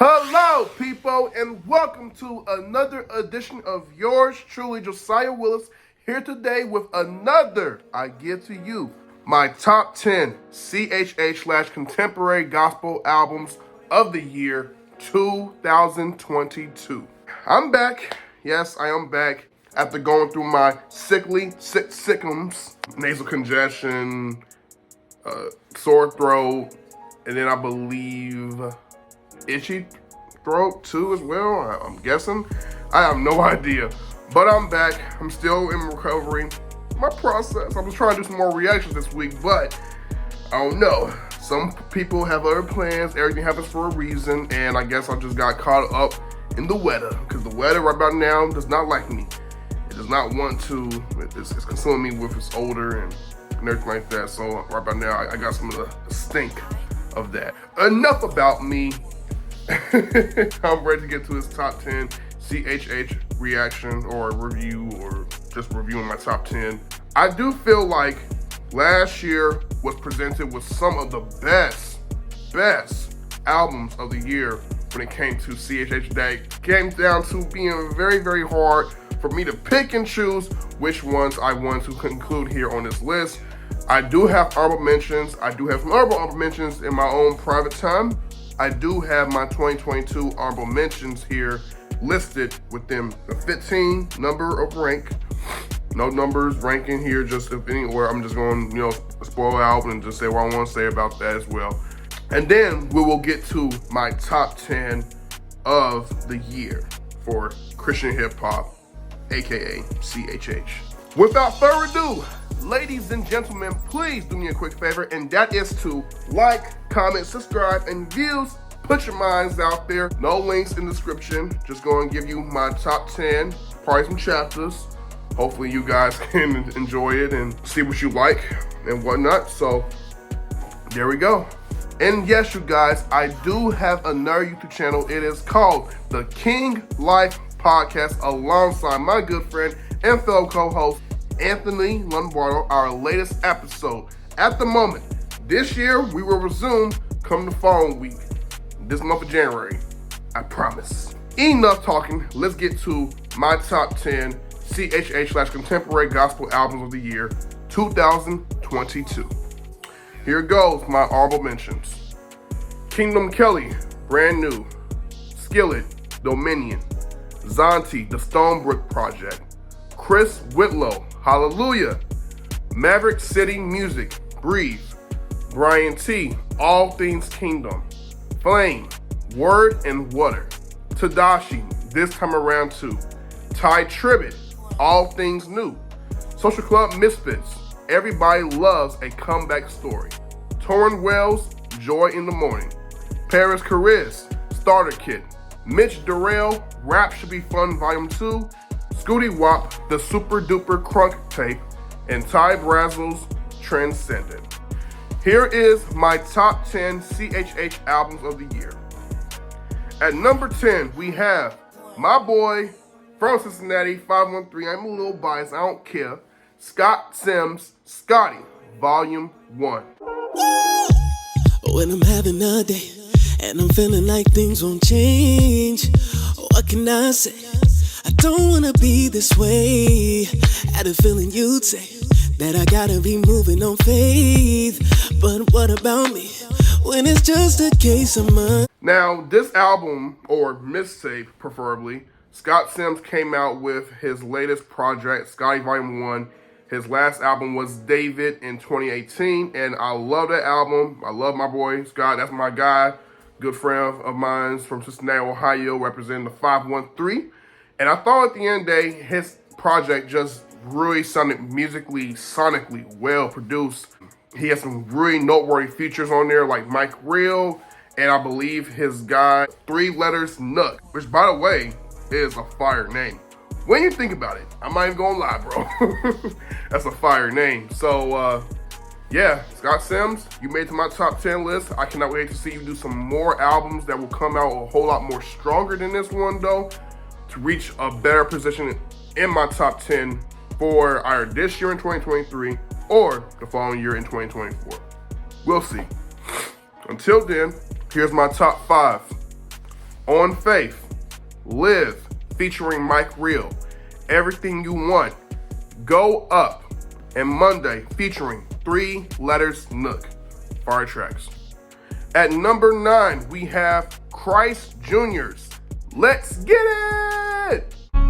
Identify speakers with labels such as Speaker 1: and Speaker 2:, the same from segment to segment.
Speaker 1: Hello, people, and welcome to another edition of yours truly, Josiah Willis, here today with another I Give to You, my top 10 CHH/contemporary gospel albums of the year 2022. I'm back. Yes, I am back after going through my sickums, nasal congestion, sore throat, and then I believe itchy throat too as well, I'm guessing. I have no idea, but I'm back. I'm still in recovery. My process. I'm just trying to do some more reactions this week, but I don't know. Some people have other plans. Everything happens for a reason, and I guess I just got caught up in the weather, because the weather right about now does not like me. It does not want to. It's consuming me with its odor and everything like that. So right about now, I got some of the stink of that. Enough about me. I'm ready to get to his top 10 CHH reaction or review, or just reviewing my top 10. I do feel like last year was presented with some of the best albums of the year when it came to CHH. That came down to being very, very hard for me to pick and choose which ones I want to include here on this list. I do have honorable mentions. I do have some honorable mentions in my own private time. I do have my 2022 honorable mentions here listed within the 15 number of rank. No numbers ranking here, just if anywhere. I'm just going, spoil the album and just say what I want to say about that as well. And then we will get to my top 10 of the year for Christian hip hop, aka CHH. Without further ado, ladies and gentlemen, please do me a quick favor, and that is to like, comment, subscribe, and views. Put your minds out there. No links in the description. Just going to give you my top 10, probably some chapters. Hopefully you guys can enjoy it and see what you like and whatnot. So there we go. And yes, you guys, I do have another YouTube channel. It is called the King Life Podcast, alongside my good friend and fellow co-host Anthony Lombardo, our latest episode. At the moment, this year we will resume come the following week, this month of January, I promise. Enough talking, let's get to my top 10 CHH/contemporary gospel albums of the year 2022. Here goes my honorable mentions. Kingdom Kelly, Brand New. Skillet, Dominion. Zonti, The Stonebrook Project. Chris Whitlow, Hallelujah. Maverick City Music, Breathe. Brian T, All Things Kingdom. Flame, Word and Water. Tadashi, This Time Around 2. Ty Tribbett, All Things New. Social Club Misfits, Everybody Loves a Comeback Story. Torrin Wells, Joy in the Morning. Paris Chariz, Starter Kit. Mitch Durrell, Rap Should Be Fun Volume 2. Scooty Wop, The Super Duper Crunk Tape. And Ty Brazzle's Transcendent. Here is my top 10 CHH albums of the year. At number 10, we have my boy from Cincinnati, 513. I'm a little biased, I don't care. Scott Sims, Scotty, Volume 1.
Speaker 2: When I'm having a day and I'm feeling like things won't change, what can I say? I don't wanna be this way. Had a feeling you'd say that I gotta be moving on faith. But what about me when it's just a case of mine?
Speaker 1: Now, this album, or mixtape preferably, Scott Sims came out with his latest project, Scotty Volume 1. His last album was David in 2018, and I love that album. I love my boy Scott. That's my guy, good friend of mine from Cincinnati, Ohio, representing the 513. And I thought at the end of the day, his project just really sounded musically, sonically well produced. He has some really noteworthy features on there, like Mykael V, and I believe his guy, 3 Letters Nook, which, by the way, is a fire name. When you think about it, I'm not even gonna lie, bro. That's a fire name. So, yeah, Scott Sims, you made it to my top 10 list. I cannot wait to see you do some more albums that will come out a whole lot more stronger than this one, though, to reach a better position in my top 10 for either this year in 2023 or the following year in 2024. We'll see. Until then, here's my top 5. On Faith, Live, featuring Mykael, Everything You Want, Go Up, and Monday, featuring 3 Letters Nook. Fire tracks. At number 9, we have Christ Jr.'s Let's Get It!
Speaker 3: Boy,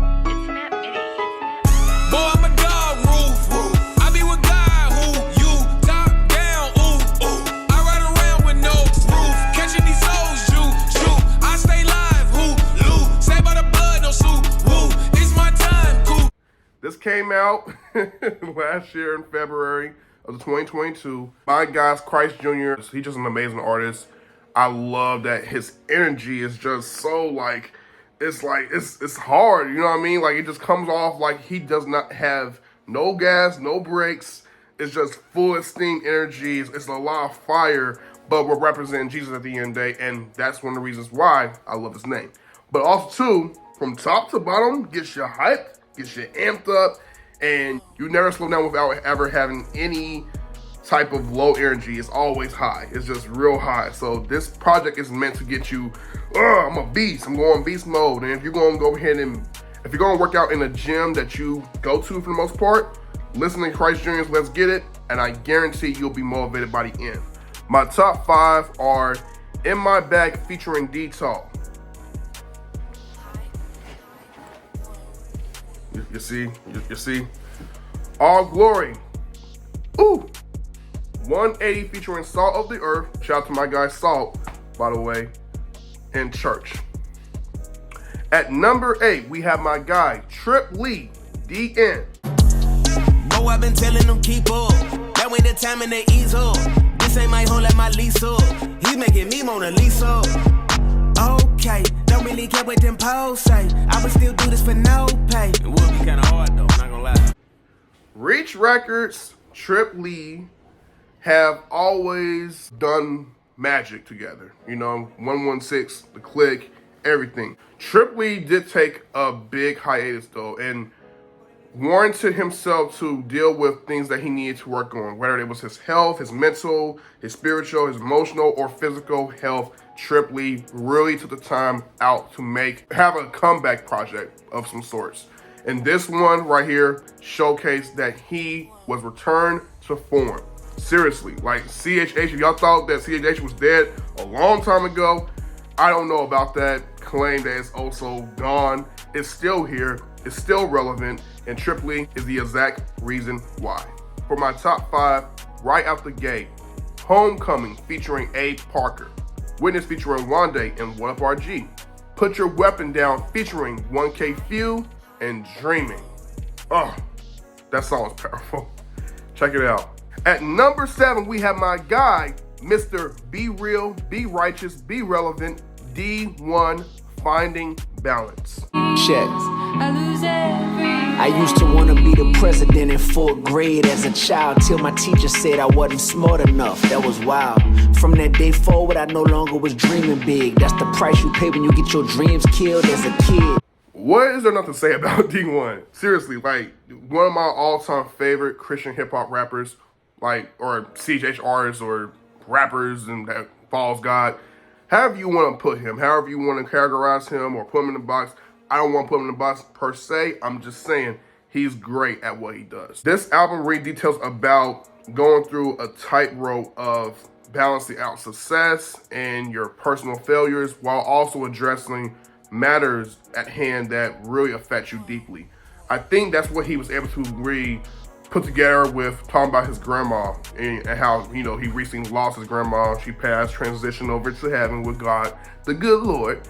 Speaker 3: I'm a dog, roof. I be with God, who you top down, ooh, ooh. I ride around with no roof, catching these souls, shoot. I stay live, who lose, saved by the blood, no suit, woo. It's my time, cool.
Speaker 1: This came out last year in February of 2022. My guy's Christ Jr. He's just an amazing artist. I love that his energy is just so like it's hard, you know what I mean? Like it just comes off like he does not have no gas, no brakes. It's just full of steam energy. It's a lot of fire, but we're representing Jesus at the end of the day, and that's one of the reasons why I love his name. But also too, from top to bottom, gets you hyped, gets you amped up, and you never slow down without ever having any type of low energy. It's always high. It's just real high. So this project is meant to get you, I'm a beast. I'm going beast mode. And if you're going to go ahead and, if you're going to work out in a gym that you go to for the most part, listen to Christ Jr.'s Let's Get It, and I guarantee you'll be motivated by the end. My top 5 are In My Bag featuring D-Tall. You see? All Glory. Ooh. 180 featuring Salt of the Earth. Shout out to my guy Salt, by the way. And Church. At number 8, we have my guy Trip Lee, DN.
Speaker 3: Oh, I've been telling them keep up. That way the time and they ease up. This ain't my home, let my lease up. He's making me Mona Lisa. Okay, don't really care what them posts say. I would still do this for no pay. It would be kinda hard though, not gonna lie.
Speaker 1: Reach Records, Trip Lee have always done magic together. You know, 116, The Click, everything. Trip Lee did take a big hiatus though, and warranted himself to deal with things that he needed to work on, whether it was his health, his mental, his spiritual, his emotional, or physical health. Trip Lee really took the time out to have a comeback project of some sorts. And this one right here showcased that he was returned to form. Seriously, like CHH, if y'all thought that CHH was dead a long time ago, I don't know about that claim that it's also gone. It's still here, it's still relevant, and Trip Lee is the exact reason why. For my top 5, right out the gate, Homecoming featuring A. Parker, Witness featuring Wande and WHATUPRG, Put Your Weapon Down featuring 1K Phew, and Dreaming. Oh, that song is powerful. Check it out. At number 7, we have my guy, Mr. Be Real, Be Righteous, Be Relevant, D1, Finding Balance.
Speaker 2: Check. I used to want to be the president in 4th grade as a child till my teacher said I wasn't smart enough. That was wild. From that day forward, I no longer was dreaming big. That's the price you pay when you get your dreams killed as a kid.
Speaker 1: What is there not to say about D1? Seriously, like, one of my all-time favorite Christian hip-hop rappers, like, or CHH artists or rappers and that follows God. However you want to put him, however you want to categorize him or put him in the box. I don't want to put him in the box per se. I'm just saying he's great at what he does. This album really details about going through a tightrope of balancing out success and your personal failures while also addressing matters at hand that really affect you deeply. I think that's what he was able to really put together with talking about his grandma and how, you know, he recently lost his grandma. She passed, transitioned over to heaven with God, the good Lord.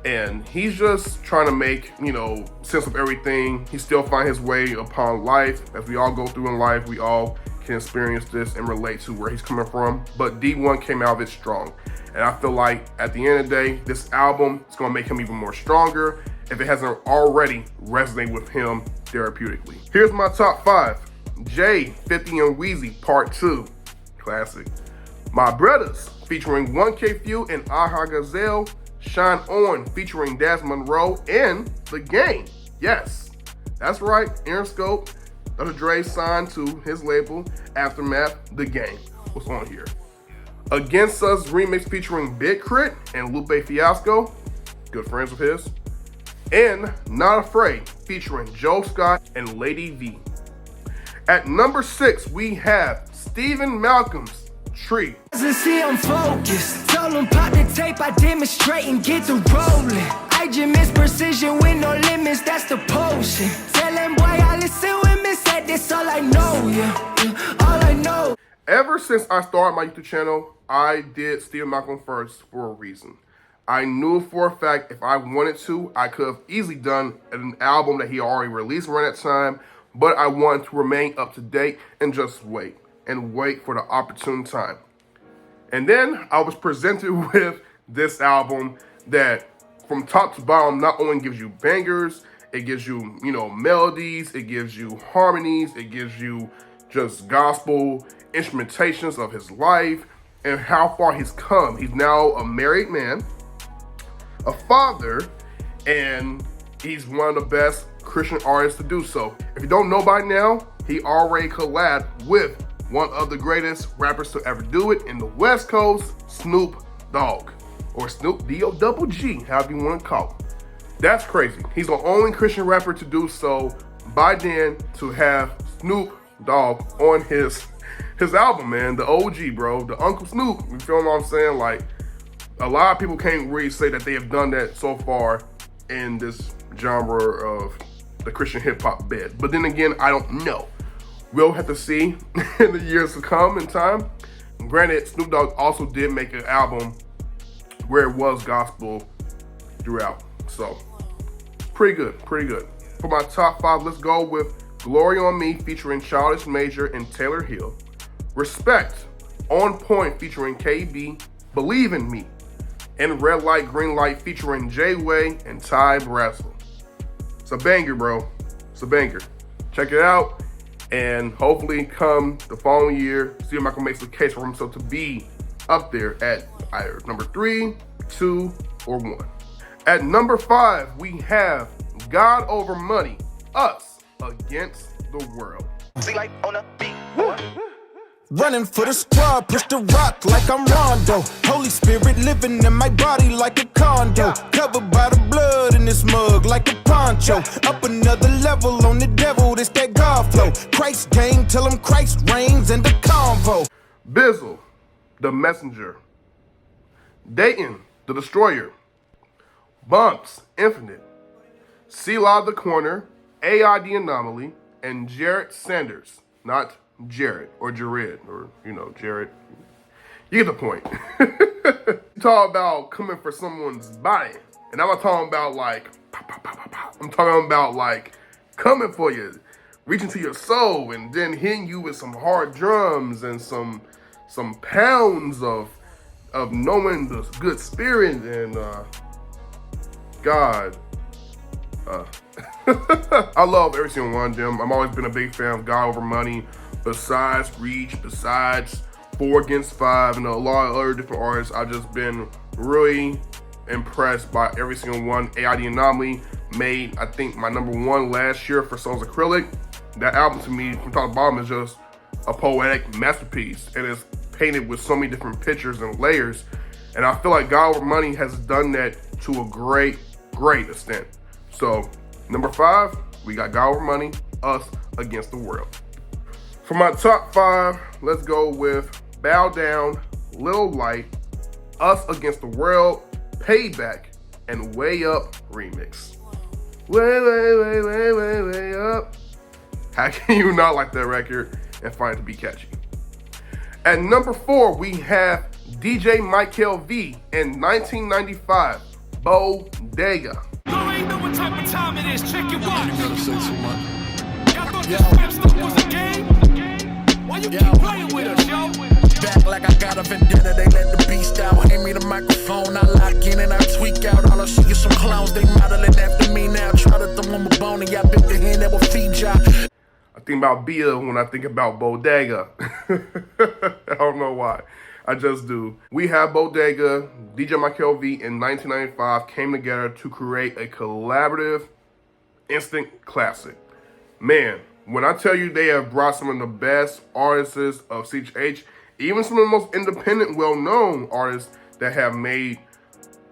Speaker 1: And he's just trying to make, you know, sense of everything. He still finds his way upon life. As we all go through in life, we all can experience this and relate to where he's coming from. But D1 came out of it strong. And I feel like at the end of the day, this album is going to make him even more stronger if it hasn't already resonated with him therapeutically. Here's my top 5. Jay, 50 and Weezy, Part 2. Classic. My Brothers, featuring 1K Phew and Aha Gazelle. Shine On, featuring Daz Monroe and The Game. Yes, that's right, Interscope. Dr. Dre signed to his label, Aftermath, The Game. What's on here? Against Us remix featuring Big Crit and Lupe Fiasco. good friends of his. And Not Afraid, featuring Joe Scott and Lady V. At number 6, we have Stephen Malcolm's Tree.
Speaker 4: See, I'm focused. Tell them pop the tape, I demonstrate and get the rolling. I just miss precision with no limits, that's the potion. Tell them boy, I listen with me, said this all I know, yeah, all I know.
Speaker 1: Ever since I started my YouTube channel, I did Stephen Malcolm first for a reason. I knew for a fact if I wanted to, I could have easily done an album that he already released around that time, but I wanted to remain up to date and just wait for the opportune time. And then I was presented with this album that from top to bottom not only gives you bangers, it gives you, melodies, it gives you harmonies, it gives you just gospel instrumentations of his life and how far he's come. He's now a married man, a father, and he's one of the best Christian artists to do so. If you don't know by now, he already collabed with one of the greatest rappers to ever do it in the West Coast, Snoop Dogg, or Snoop D-O-double-G, however you want to call him. That's crazy. He's the only Christian rapper to do so by then, to have Snoop Dogg on his album, man. The OG, bro. The Uncle Snoop. You feel what I'm saying? Like, a lot of people can't really say that they have done that so far in this genre of the Christian hip-hop bed. But then again, I don't know. We'll have to see in the years to come in time. Granted, Snoop Dogg also did make an album where it was gospel throughout. So, pretty good. For my top 5, let's go with Glory on Me featuring Childish Major and Taylor Hill. Respect, On Point featuring KB, Believe in Me, and Red Light, Green Light featuring Jay-Way and Ty Brassel. It's a banger, bro. It's a banger. Check it out. And hopefully come the following year, Stephen Malcolm makes the case for himself to be up there at either number 3, 2, or 1. At number 5, we have God Over Money, Us Against the World.
Speaker 3: See light on the beat.
Speaker 5: Running for the squad, push the rock like I'm Rondo. Holy Spirit living in my body like a condo. Covered by the blood in this mug like a poncho. Up another level on the devil, this that God flow. Christ gang, tell him Christ reigns in the convo.
Speaker 1: Bizzle, The Messenger. Dayton, The Destroyer. Bumps, Infinite. C-Law, The Corner. AI, The Anomaly. And Jared Sanders, not Jared or Jared or, Jared. You get the point. You talk about coming for someone's body. And I'm not talking about like, pop, pop, pop, pop, pop. I'm talking about like coming for you, reaching to your soul and then hitting you with some hard drums and some pounds of knowing the good spirit and God. I love every single one of them. I've always been a big fan of God Over Money, besides Reach, besides 4 Against 5, and a lot of other different artists. I've just been really impressed by every single one. AI The Anomaly made, I think, my number 1 last year for Songs Acrylic. That album to me, from top to bottom, is just a poetic masterpiece, and it's painted with so many different pictures and layers. And I feel like God Over Money has done that to a great extent. So, number 5, we got God Over Money, Us Against the World. For my top 5, let's go with Bow Down, Little Light, Us Against the World, Payback, and Way Up remix. Way up. How can you not like that record and find it to be catchy? At number 4, we have DJ Mykael V in 1995, Bodega.
Speaker 6: You ain't know what type of time it is. Check your watch.
Speaker 5: You gotta say too much.
Speaker 6: Y'all thought this rap stuff was a game? Why you keep playing with us, yo?
Speaker 5: Back like I got a vendetta, they let the beast out. Hand me the microphone, I lock in and I tweak out. All I see is some clowns, they modeling after me now. Try to throw them a bone and y'all bit the hand that will feed y'all.
Speaker 1: I think about Bia when I think about Bodega. I don't know why. I just do. We have Bodega, DJ Mykael V in 1995 came together to create a collaborative instant classic. Man, when I tell you they have brought some of the best artists of CHH, even some of the most independent, well-known artists that have made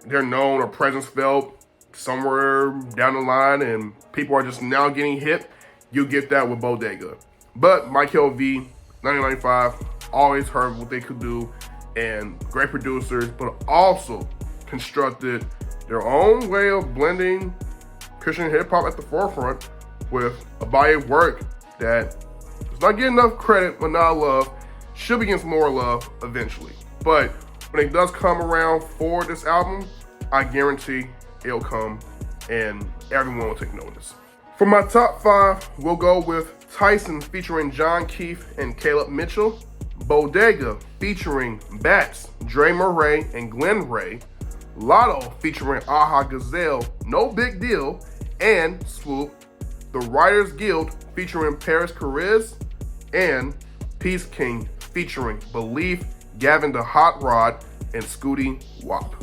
Speaker 1: they're known or presence felt somewhere down the line and people are just now getting hip, you get that with Bodega. But Mykael V, 1995, always heard what they could do, and great producers, but also constructed their own way of blending Christian hip hop at the forefront with a body of work that does not get enough credit but not love, should be getting some more love eventually. But when it does come around for this album, I guarantee it'll come and everyone will take notice. For my top 5, we'll go with Tyson featuring John Keith and Caleb Mitchell, Bodega featuring Bats, Dre Murray and Glenn Ray, Lotto featuring Aha Gazelle, No Big Deal, and Swoop, The Writers Guild featuring Paris Chariz, and Peace King featuring Belief, Gavin the Hot Rod, and Scotty WAP.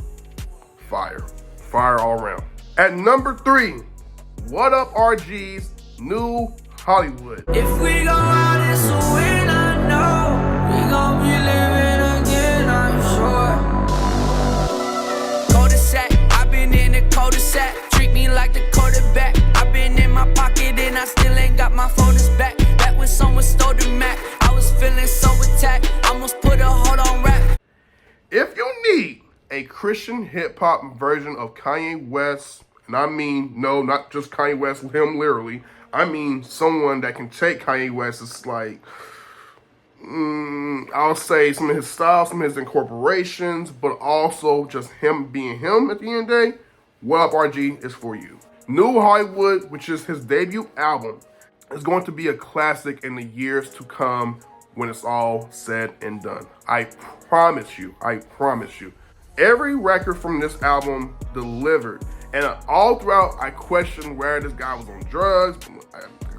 Speaker 1: Fire. Fire all around. At number 3, WHATUPRG's New Hollywood.
Speaker 4: If we go out, it's a win, I know. We gon' be living again, I'm sure. Cul-de-sac, I've been in the cul-de-sac. Treat me like the quarterback. I've been in my pocket and I still ain't got my folders back. Back when someone stole the Mac, I was feeling so attacked. Almost put a hold on rap.
Speaker 1: If you need a Christian hip-hop version of Kanye West, and I mean, no, not just Kanye West, him literally, I mean someone that can take Kanye West's, like, I'll say some of his styles, some of his incorporations, but also just him being him at the end of the day, WHATUPRG is for you. New Hollywood, which is his debut album, is going to be a classic in the years to come when it's all said and done. I promise you. Every record from this album delivered. And all throughout, I questioned where this guy was on drugs.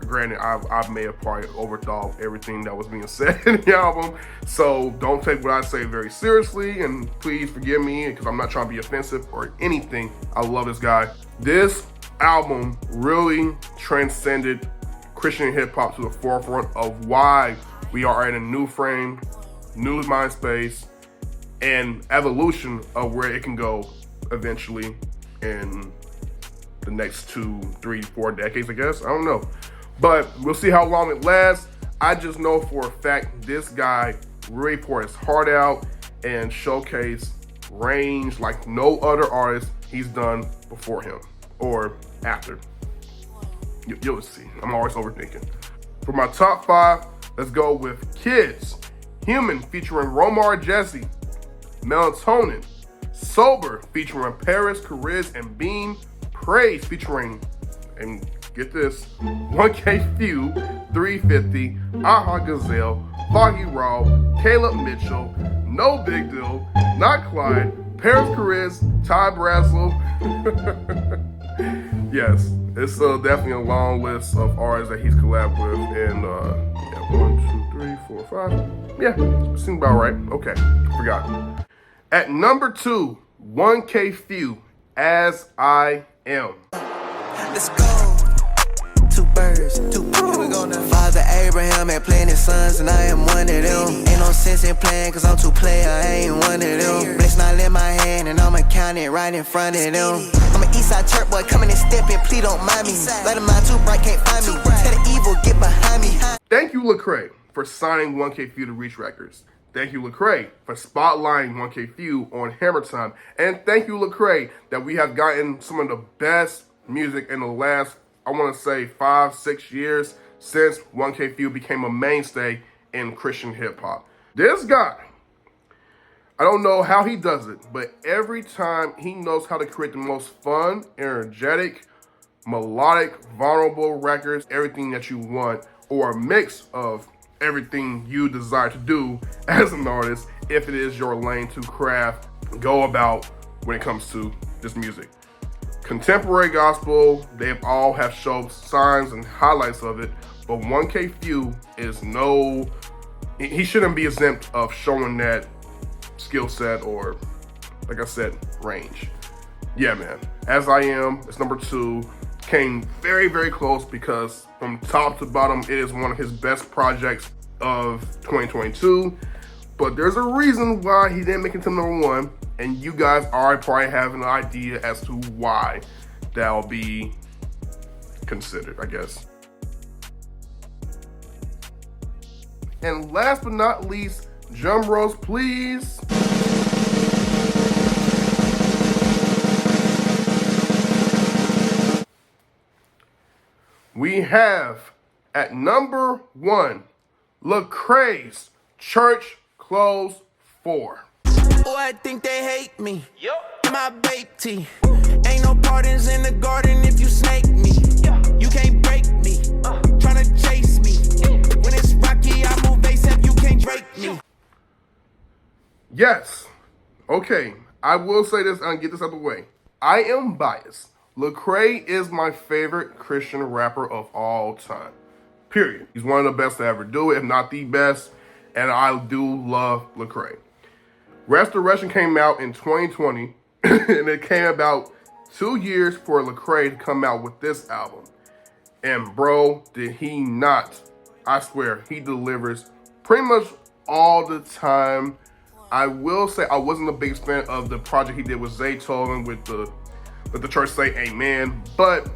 Speaker 1: Granted, I may have probably overthought everything that was being said in the album. So don't take what I say very seriously. And please forgive me because I'm not trying to be offensive or anything. I love this guy. This album really transcended Christian hip hop to the forefront of why we are in a new frame, new mind space, and evolution of where it can go eventually in the next 2, 3, 4 decades, I guess. I don't know. But we'll see how long it lasts. I just know for a fact this guy really poured his heart out and showcased range like no other artist he's done before him or after. You'll see. I'm always overthinking. For my top 5, let's go with Kids. Human featuring Romar Jesse. Melatonin. Sober featuring Paris, Chariz, and Beam. Praise featuring, and get this, 1K Phew, 350, Aha Gazelle, Foggy Raw, Caleb Mitchell, No Big Deal, Not Clyde, Paris Chariz, Ty Brassel. Yes, it's definitely a long list of artists that he's collabed with. And yeah, 1, 2, 3, 4, 5. Yeah, seems about right. Okay, forgot. At number 2, 1K Phew, As I Am.
Speaker 7: Let's go. 2 birds, 2 we gonna. Father Abraham had plenty sons, and I am one of them. Ain't no sense in playing, cause I'm too player, I ain't one of them. Bless not in my hand, and I'ma count it right in front of them. I'm an Eastside church boy, coming and stepping, please don't mind me. Let a mind too bright, can't find me. Tell the evil, get behind me.
Speaker 1: Thank you, Lecrae, for signing 1K Phew to Reach Records. Thank you, Lecrae, for spotlighting 1K Phew on Hammer Time. And thank you, Lecrae, that we have gotten some of the best music in the last, I want to say, 5, 6 years since 1K Phew became a mainstay in Christian hip hop. This guy, I don't know how he does it, but every time he knows how to create the most fun, energetic, melodic, vulnerable records, everything that you want, or a mix of everything you desire to do as an artist, if it is your lane to craft, go about when it comes to this music. Contemporary gospel, they all have shown signs and highlights of it, but 1K Phew is he shouldn't be exempt of showing that skill set or, like I said, range. Yeah, man, As I Am, it's number 2. Came very, very close because from top to bottom, it is one of his best projects of 2022. But there's a reason why he didn't make it to number 1. And you guys already probably have an idea as to why that'll be considered, I guess. And last but not least, drum rolls, please. We have at number 1, Lecrae's Church Clothes 4.
Speaker 3: Oh, I think they hate me. In my babe tee. Ain't no pardons in the garden if you snake me. You can't break me. Tryna chase me. When it's rocky, I move ASAP, you can't break me.
Speaker 1: Yes. Okay, I will say this and get this out of the way. I am biased. Lecrae is my favorite Christian rapper of all time. Period. He's one of the best to ever do it, if not the best. And I do love Lecrae. Restoration came out in 2020, and it came about 2 years for Lecrae to come out with this album. And bro, did he not. I swear, he delivers pretty much all the time. I will say I wasn't the biggest fan of the project he did with Zaytoven with the church say amen, but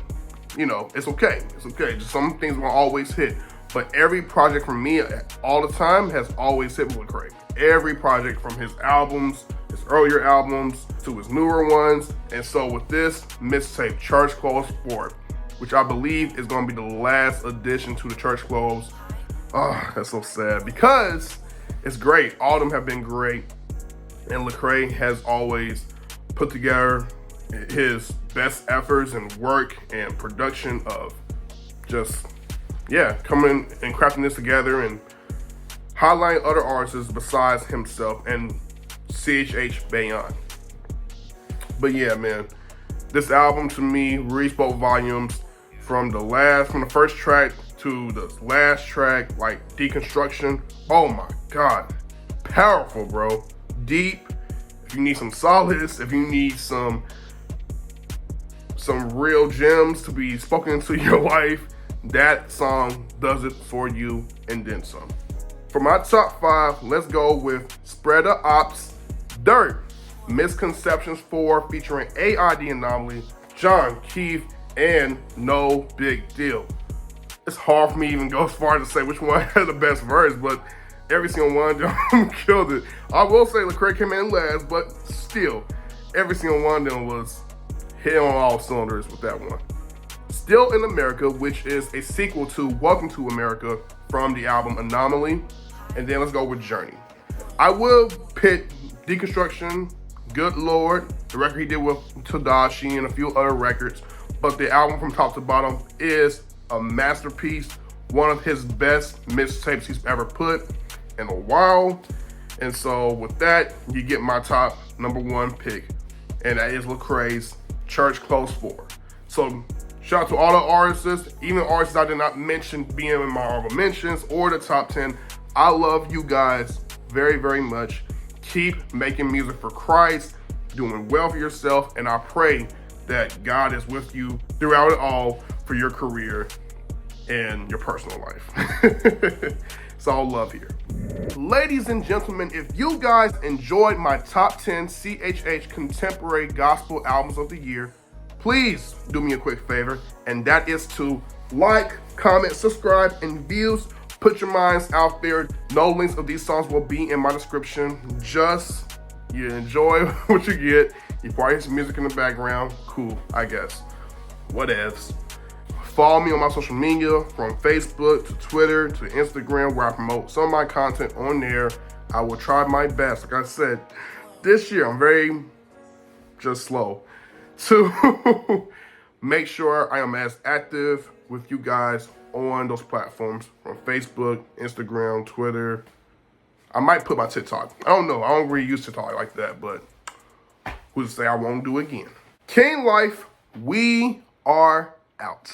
Speaker 1: you know, it's okay. It's okay. Just some things won't always hit. But every project from me all the time has always hit with Lecrae. Every project from his albums, his earlier albums, to his newer ones. And so with this mixtape, Church Clothes 4, which I believe is going to be the last addition to the Church Clothes. Oh, that's so sad because it's great. All of them have been great. And Lecrae has always put together his best efforts and work and production of just, yeah, coming and crafting this together and highlighting other artists besides himself and CHH Beyond. But yeah, man, this album to me really spoke volumes from the first track to the last track, like Deconstruction. Oh my God, powerful, bro. Deep. If you need some solace, if you need some real gems to be spoken into your life, that song does it for you and then some. For my top 5, let's go with Spread the Ops, Dirt, Misconceptions 4 featuring AID Anomaly, John Keith, and No Big Deal. It's hard for me to even go as far as to say which one had the best verse, but every single one of them killed it. I will say Lecrae came in last, but still, every single one of them was hit on all cylinders with that one. Still in America, which is a sequel to Welcome to America from the album Anomaly. And then let's go with Journey. I will pit Deconstruction, Good Lord, the record he did with Tadashi and a few other records, but the album from top to bottom is a masterpiece, one of his best mixtapes he's ever put in a while. And so with that, you get my top number 1 pick, and that is Lecrae's Church Clothes 4. So shout out to all the artists, even artists I did not mention being in my honorable mentions or the top 10. I love you guys very, very much. Keep making music for Christ, doing well for yourself, and I pray that God is with you throughout it all for your career and your personal life. It's all love here. Ladies and gentlemen, if you guys enjoyed my top 10 CHH Contemporary Gospel Albums of the Year, please do me a quick favor, and that is to like, comment, subscribe, and views. Put your minds out there. No links of these songs will be in my description. Just, you enjoy what you get. You probably hear some music in the background. Cool, I guess. Whatevs. Follow me on my social media, from Facebook to Twitter to Instagram, where I promote some of my content on there. I will try my best. Like I said, this year I'm very just slow to make sure I am as active with you guys on those platforms, from Facebook, Instagram, Twitter. I might put my TikTok. I don't know. I don't really use TikTok like that, but who's to say I won't do it again. King Life, we are out.